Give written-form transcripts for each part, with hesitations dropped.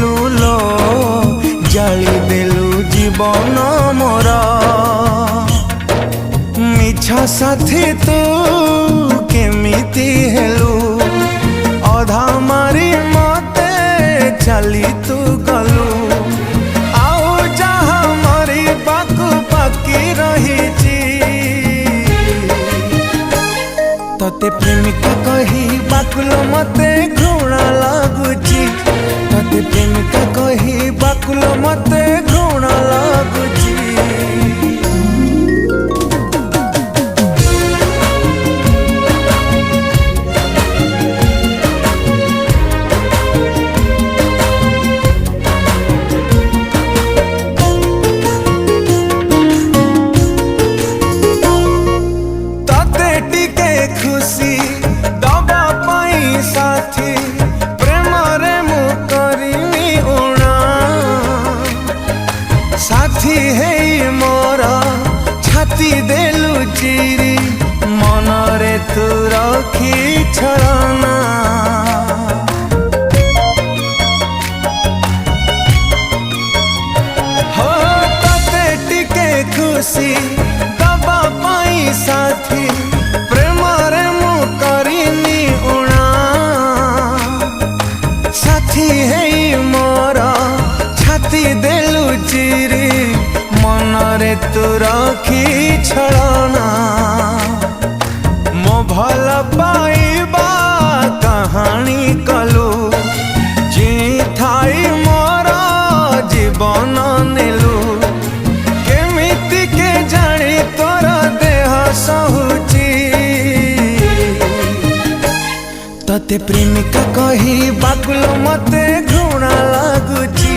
देलु लो जाली देलु जीवन मोर मिछ साथी तू केमिति हेलु अधा मारी मते चली तू गलु आउ जहा मरी बाकु बाकी रही तते प्रेमिका कही बाकुलो मते घृणा लागुची तते प्रेमिका कही बाकुलो मते घृणा लागुची तते टिके खुशी दबा पाई साथी प्रेम रे मु करिनी उणा साथी हे मोर छाती देलु चिरी मन रे तू रखी छलना हो तते टिके खुशी दबा पाई साथी प्रेम रे मु करिनी उणा साथी हे मोर छाती देलु चिरी मन रे तू रखी छलना मो भल पाइबा कहानी कलु जी थाई मोर जीवन नेलु केमिति के जानी तोर देह सहुची तते प्रेमिका कही बाकुलो मते घृणा लागुची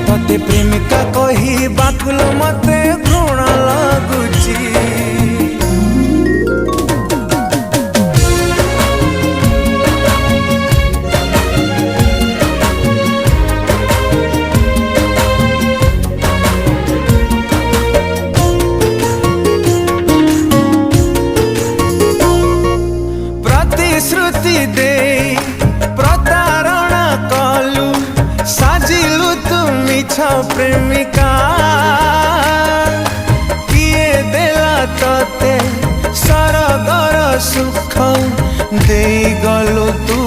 तते प्रेमिका कही बाकुलो मते घृणा लागुची प्रतिश्रुति दे प्रतारणा कलु साजिलु तू मिछ प्रेमिका किए देला तते सरगर सुख दे गलु तू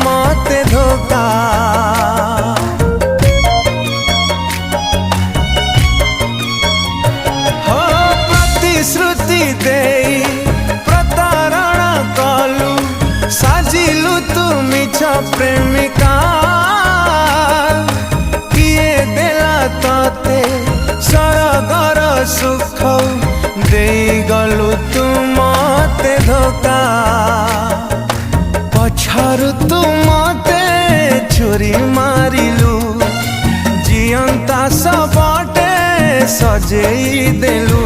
मते धोखा हो प्रतिश्रुति दे प्रतारणा कलु साजिलु तू मिछ प्रेमिका किए देला तते सरगर सुख दे गलु तू मते धोखा पछारु तू मते छुरी मारिलु जियंता सबटे सजेई देलु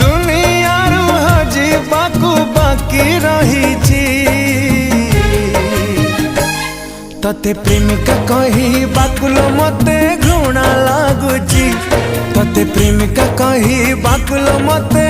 दुनियारू हजी बाकु बाकी रही तते प्रेमिका कही बाकुलो मते घृणा लागुची तते प्रेमिका कही बाकुलो मते